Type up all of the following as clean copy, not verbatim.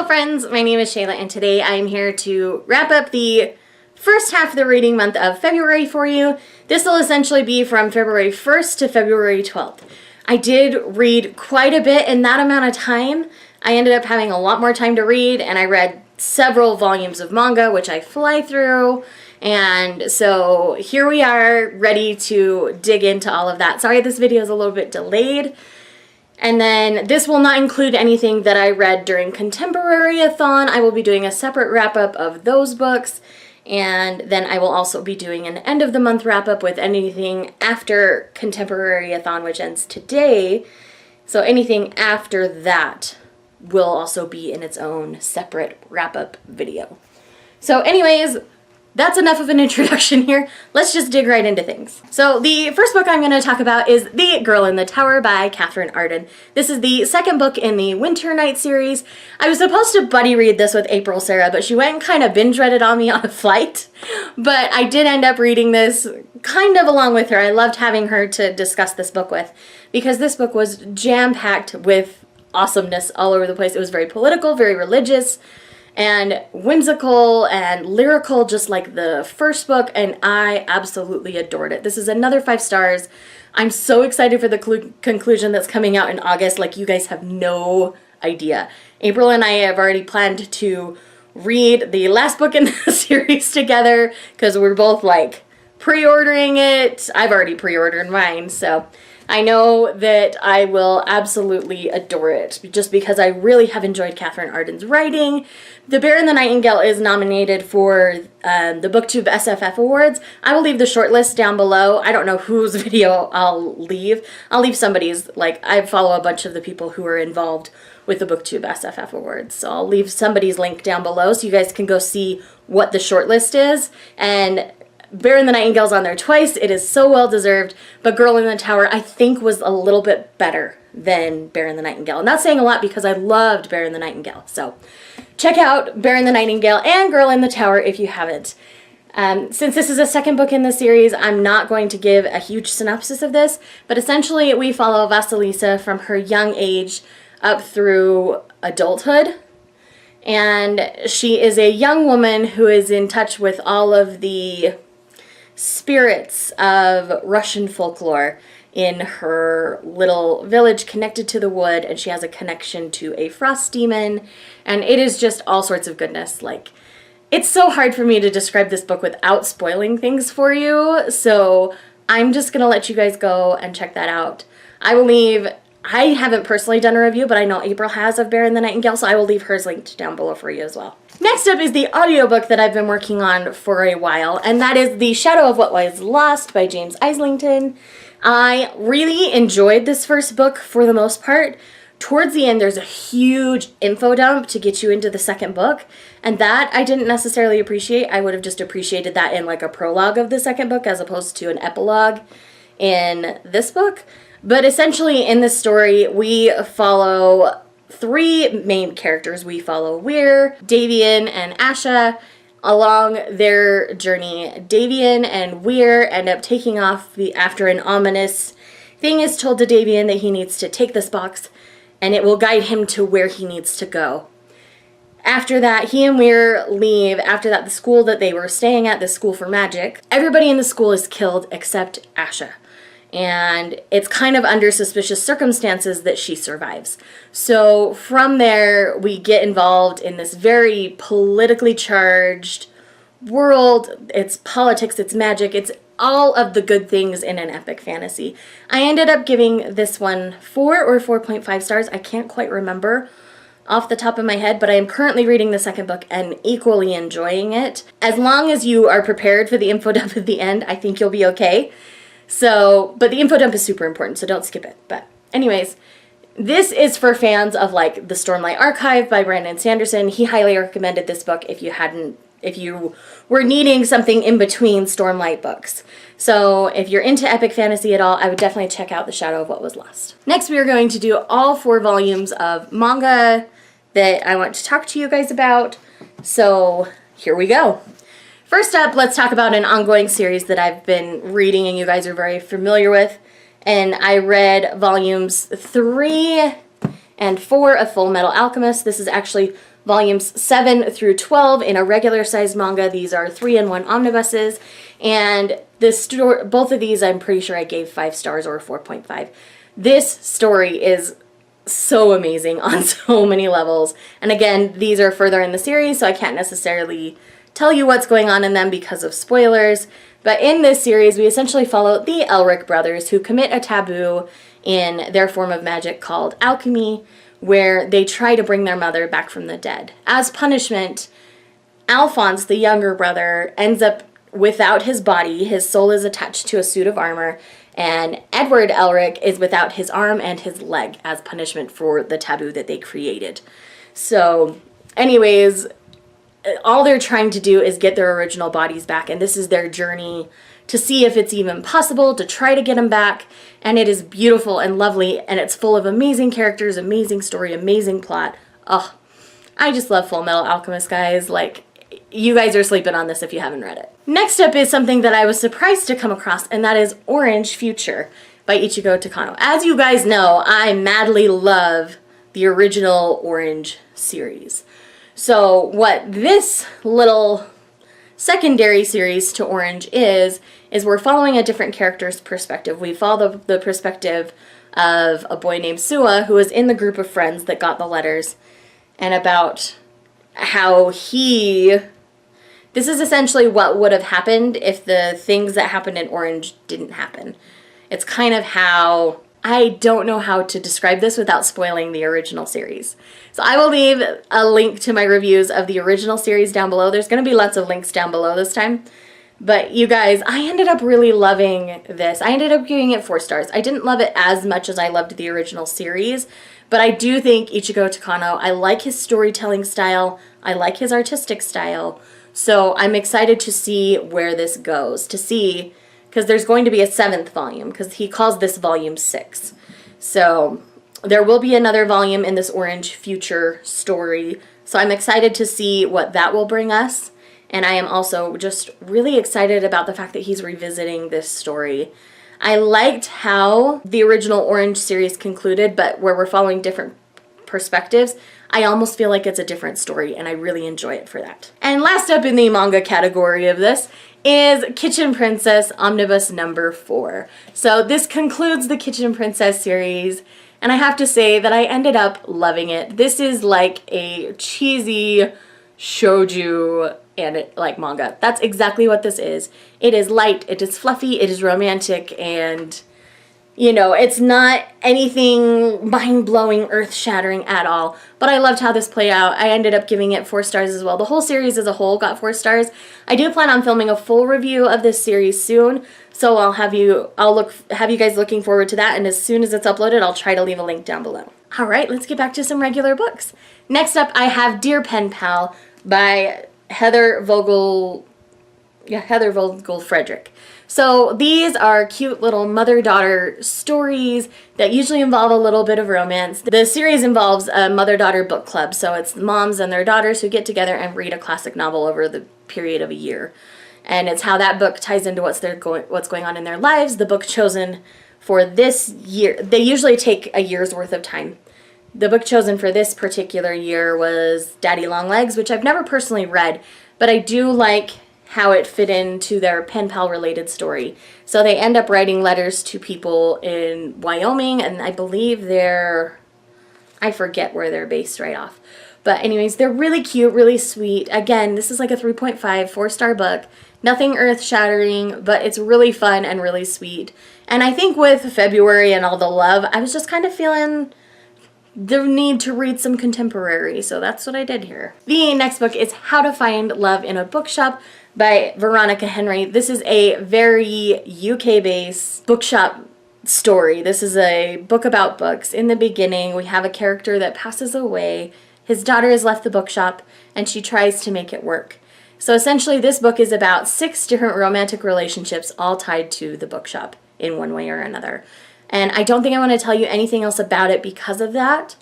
Hello friends, my name is Shayla and today I am here to wrap up the first half of the reading month of February for you. This will essentially be from February 1st to February 12th. I did read quite a bit in that amount of time. I ended up having a lot more time to read and I read several volumes of manga which I fly through, and so here we are ready to dig into all of that. Sorry this video is a little bit delayed. And then this will not include anything that I read during Contemporary-a-thon. I will be doing a separate wrap-up of those books. And then I will also be doing an end-of-the-month wrap-up with anything after Contemporary-a-thon, which ends today. So anything after that will also be in its own separate wrap-up video. So anyways, that's enough of an introduction here. Let's just dig right into things. So the first book I'm going to talk about is The Girl in the Tower by Katherine Arden. This is the second book in the Winter Night series. I was supposed to buddy read this with April Sarah, but she went and kind of binge read it on me on a flight. But I did end up reading this kind of along with her. I loved having her to discuss this book with because this book was jam-packed with awesomeness all over the place. It was very political, very religious, and whimsical and lyrical, just like the first book, and I absolutely adored it. This is another 5 stars. I'm so excited for the conclusion that's coming out in August. Like, you guys have no idea. April and I have already planned to read the last book in the series together because we're both like pre-ordering it. I've already pre-ordered mine, so I know that I will absolutely adore it just because I really have enjoyed Katherine Arden's writing. The Bear and the Nightingale is nominated for the Booktube SFF Awards. I will leave the shortlist down below. I don't know whose video I'll leave. I'll leave somebody's, like, I follow a bunch of the people who are involved with the Booktube SFF Awards. So I'll leave somebody's link down below so you guys can go see what the shortlist is. And Bear and the Nightingale's on there twice. It is so well deserved, but Girl in the Tower I think was a little bit better than Bear and the Nightingale. I'm not saying a lot because I loved Bear and the Nightingale. So check out Bear and the Nightingale and Girl in the Tower if you haven't. Since this is a second book in the series, I'm not going to give a huge synopsis of this, but essentially we follow Vasilisa from her young age up through adulthood. And she is a young woman who is in touch with all of the spirits of Russian folklore in her little village connected to the wood, and she has a connection to a frost demon, and it is just all sorts of goodness. Like, it's so hard for me to describe this book without spoiling things for you, so I'm just gonna let you guys go and check that out. I haven't personally done a review, but I know April has of Bear and the Nightingale, so I will leave hers linked down below for you as well. Next up is the audiobook that I've been working on for a while, and that is The Shadow of What Was Lost by James Islington. I really enjoyed this first book for the most part. Towards the end, there's a huge info dump to get you into the second book, and that I didn't necessarily appreciate. I would have just appreciated that in like a prologue of the second book as opposed to an epilogue in this book. But essentially in this story, we follow 3 main characters. We follow Weir, Davian, and Asha along their journey. Davian and Weir end up taking off after an ominous thing is told to Davian that he needs to take this box and it will guide him to where he needs to go. After that, he and Weir leave. After that, the school that they were staying at, the School for Magic, everybody in the school is killed except Asha. And it's kind of under suspicious circumstances that she survives. So from there, we get involved in this very politically charged world. It's politics, it's magic, it's all of the good things in an epic fantasy. I ended up giving this one 4 or 4.5 stars. I can't quite remember off the top of my head, but I am currently reading the second book and equally enjoying it. As long as you are prepared for the info dump at the end, I think you'll be okay. So, but the info dump is super important, so don't skip it. But anyways, this is for fans of like the Stormlight Archive by Brandon Sanderson. He highly recommended this book if you were needing something in between Stormlight books. So if you're into epic fantasy at all, I would definitely check out The Shadow of What Was Lost. Next, we are going to do all 4 volumes of manga that I want to talk to you guys about. So here we go. First up, let's talk about an ongoing series that I've been reading and you guys are very familiar with. And I read volumes 3 and 4 of Full Metal Alchemist. This is actually volumes 7 through 12 in a regular sized manga. These are 3-in-1 omnibuses, and this story, both of these I'm pretty sure I gave 5 stars or 4.5. This story is so amazing on so many levels. And again, these are further in the series, so I can't necessarily tell you what's going on in them because of spoilers. But in this series, we essentially follow the Elric brothers, who commit a taboo in their form of magic called alchemy, where they try to bring their mother back from the dead. As punishment, Alphonse, the younger brother, ends up without his body. His soul is attached to a suit of armor, and Edward Elric is without his arm and his leg as punishment for the taboo that they created. So, anyways, all they're trying to do is get their original bodies back, and this is their journey to see if it's even possible to try to get them back. And it is beautiful and lovely, and it's full of amazing characters, amazing story, amazing plot. Oh, I just love Full Metal Alchemist, guys. Like, you guys are sleeping on this if you haven't read it. Next up is something that I was surprised to come across, and that is Orange Future by Ichigo Takano. As you guys know, I madly love the original Orange series. So what this little secondary series to Orange is we're following a different character's perspective. We follow the perspective of a boy named Sua, who is in the group of friends that got the letters, and about how this is essentially what would have happened if the things that happened in Orange didn't happen. It's kind of how, I don't know how to describe this without spoiling the original series. So I will leave a link to my reviews of the original series down below. There's going to be lots of links down below this time. But you guys, I ended up really loving this. I ended up giving it 4 stars. I didn't love it as much as I loved the original series, but I do think Ichigo Takano, I like his storytelling style. I like his artistic style. So I'm excited to see where this goes, because there's going to be a 7th volume, because he calls this volume 6. So there will be another volume in this Orange Future story. So I'm excited to see what that will bring us. And I am also just really excited about the fact that he's revisiting this story. I liked how the original Orange series concluded, but where we're following different perspectives, I almost feel like it's a different story, and I really enjoy it for that. And last up in the manga category of this is Kitchen Princess Omnibus number 4. So this concludes the Kitchen Princess series, and I have to say that I ended up loving it. This is like a cheesy shoujo like manga. That's exactly what this is. It is light, it is fluffy, it is romantic, and you know, it's not anything mind-blowing, earth-shattering at all. But I loved how this played out. I ended up giving it 4 stars as well. The whole series as a whole got 4 stars. I do plan on filming a full review of this series soon, so I'll have you guys looking forward to that. And as soon as it's uploaded, I'll try to leave a link down below. All right, let's get back to some regular books. Next up, I have Dear Penpal by Heather Vogel Frederick. So these are cute little mother-daughter stories that usually involve a little bit of romance. The series involves a mother-daughter book club, so it's moms and their daughters who get together and read a classic novel over the period of a year. And it's how that book ties into what's going on in their lives. The book chosen for this year, they usually take a year's worth of time. The book chosen for this particular year was Daddy Longlegs, which I've never personally read, but I do like how it fit into their pen pal related story. So they end up writing letters to people in Wyoming, and I believe I forget where they're based right off. But anyways, they're really cute, really sweet. Again, this is like a 3.5, 4-star book. Nothing earth-shattering, but it's really fun and really sweet. And I think with February and all the love, I was just kind of feeling the need to read some contemporary, so that's what I did here. The next book is How to Find Love in a Bookshop by Veronica Henry. This is a very UK-based bookshop story. This is a book about books. In the beginning, we have a character that passes away. His daughter has left the bookshop, and she tries to make it work. So essentially, this book is about 6 different romantic relationships, all tied to the bookshop in one way or another. And I don't think I want to tell you anything else about it because of that,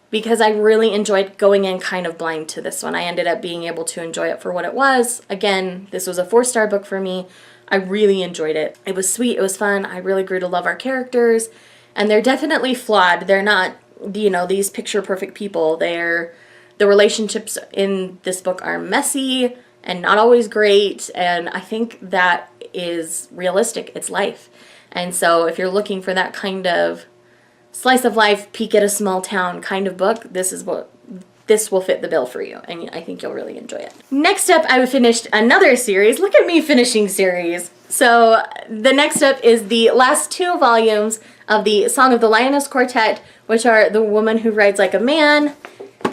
because I really enjoyed going in kind of blind to this one. I ended up being able to enjoy it for what it was. Again, this was a 4-star book for me. I really enjoyed it. It was sweet, it was fun. I really grew to love our characters, and they're definitely flawed. They're not, you know, these picture perfect people. They're The relationships in this book are messy and not always great, and I think that is realistic. It's life. And so if you're looking for that kind of slice of life, peek at a small town kind of book, this will fit the bill for you, and I think you'll really enjoy it. Next up, I finished another series. Look at me finishing series. So the next up is the last 2 volumes of the Song of the Lioness Quartet, which are The Woman Who Rides Like a Man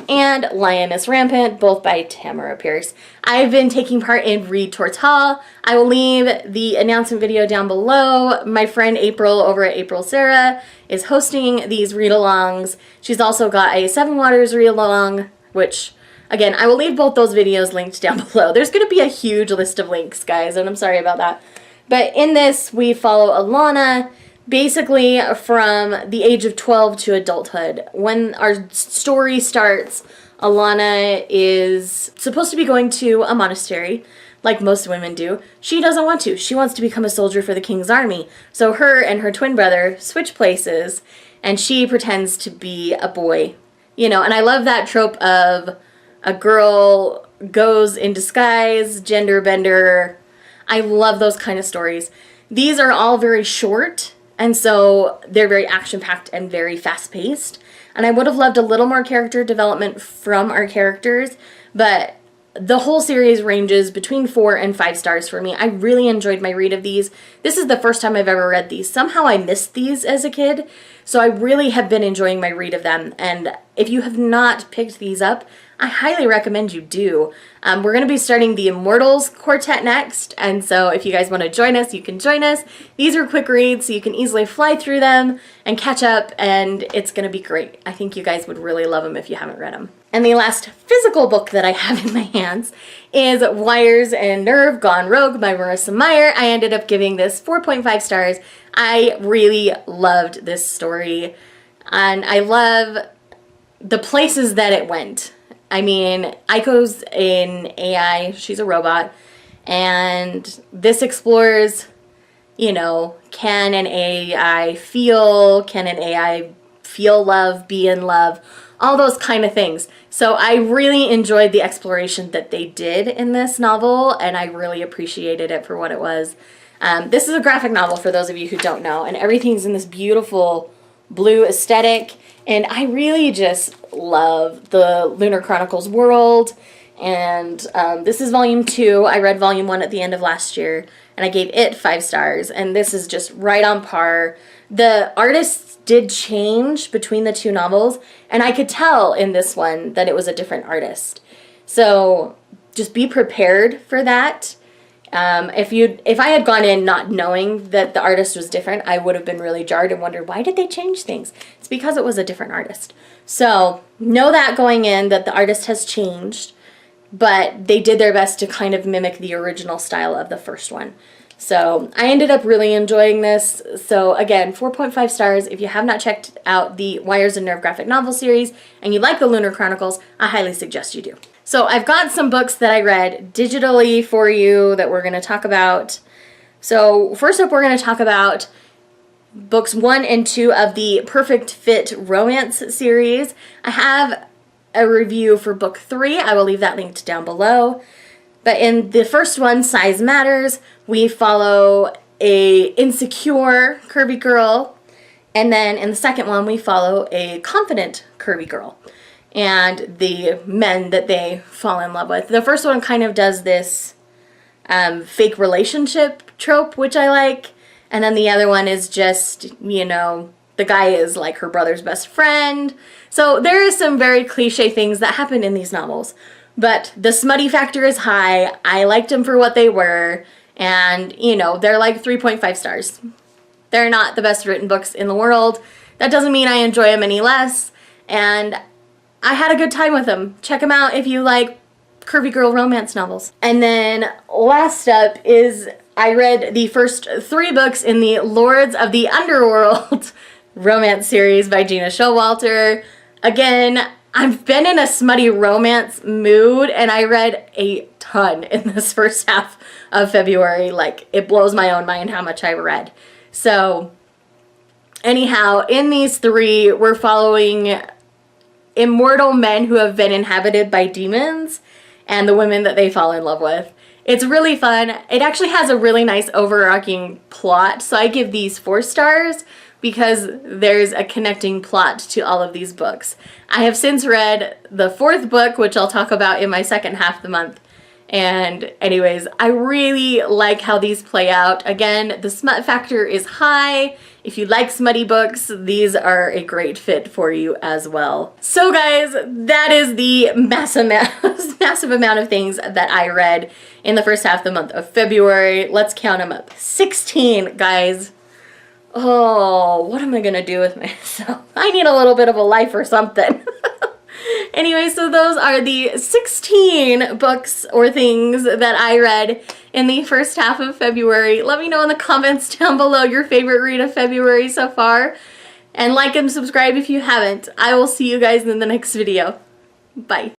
and Lioness Rampant, both by Tamara Pierce. I've been taking part in Read Tortal. I will leave the announcement video down below. My friend April over at April Sarah is hosting these read-alongs. She's also got a Seven Waters read-along, which, again, I will leave both those videos linked down below. There's going to be a huge list of links, guys, and I'm sorry about that. But in this, we follow Alana, basically from the age of 12 to adulthood. When our story starts, Alana is supposed to be going to a monastery, like most women do. She doesn't want to. She wants to become a soldier for the king's army. So her and her twin brother switch places, and she pretends to be a boy. You know, and I love that trope of a girl goes in disguise, gender bender. I love those kind of stories. These are all very short, and so they're very action-packed and very fast-paced. And I would have loved a little more character development from our characters, but the whole series ranges between 4 and 5 stars for me. I really enjoyed my read of these. This is the first time I've ever read these. Somehow I missed these as a kid, so I really have been enjoying my read of them. And if you have not picked these up, I highly recommend you do. We're going to be starting the Immortals Quartet next, and so if you guys want to join us, you can join us. These are quick reads, so you can easily fly through them and catch up, and it's going to be great. I think you guys would really love them if you haven't read them. And the last physical book that I have in my hands is Wires and Nerve Gone Rogue by Marissa Meyer. I ended up giving this 4.5 stars. I really loved this story, and I love the places that it went. I mean, Aiko's an AI, she's a robot, and this explores, you know, can an AI feel? Can an AI feel love, be in love? All those kind of things. So I really enjoyed the exploration that they did in this novel, and I really appreciated it for what it was. This is a graphic novel for those of you who don't know, and everything's in this beautiful blue aesthetic, and I really just love the Lunar Chronicles world. And this is volume 2. I read volume 1 at the end of last year, and I gave it 5 stars, and this is just right on par. The artists did change between the 2 novels, and I could tell in this one that it was a different artist. So just be prepared for that. If I had gone in not knowing that the artist was different, I would have been really jarred and wondered, why did they change things? It's because it was a different artist. So know that going in, that the artist has changed, but they did their best to kind of mimic the original style of the first one. So I ended up really enjoying this. So again, 4.5 stars. If you have not checked out the Wires and Nerve graphic novel series and you like the Lunar Chronicles, I highly suggest you do. So I've got some books that I read digitally for you that we're going to talk about. So first up, we're going to talk about books 1 and 2 of the Perfect Fit romance series. I have a review for book 3. I will leave that linked down below. But in the first one, Size Matters, we follow a insecure curvy girl. And then in the second one, we follow a confident curvy girl and the men that they fall in love with. The first one kind of does this fake relationship trope, which I like. And then the other one is just, you know, the guy is like her brother's best friend. So there is some very cliche things that happen in these novels. But the smutty factor is high. I liked them for what they were. And, you know, they're like 3.5 stars. They're not the best written books in the world. That doesn't mean I enjoy them any less. And I had a good time with them. Check them out if you like curvy girl romance novels. And then last up is I read the first 3 books in the Lords of the Underworld romance series by Gina Showalter. Again, I've been in a smutty romance mood, and I read a ton in this first half of February. Like, it blows my own mind how much I read. So, anyhow, in these 3, we're following immortal men who have been inhabited by demons and the women that they fall in love with. It's really fun. It actually has a really nice overarching plot, so I give these 4 stars because there's a connecting plot to all of these books. I have since read the 4th book, which I'll talk about in my second half of the month. And anyways, I really like how these play out. Again, the smut factor is high. If you like smutty books, these are a great fit for you as well. So guys, that is the massive amount of things that I read in the first half of the month of February. Let's count them up. 16, guys. Oh, what am I gonna do with myself? I need a little bit of a life or something. Anyway, so those are the 16 books or things that I read in the first half of February. Let me know in the comments down below your favorite read of February so far. And like and subscribe if you haven't. I will see you guys in the next video. Bye.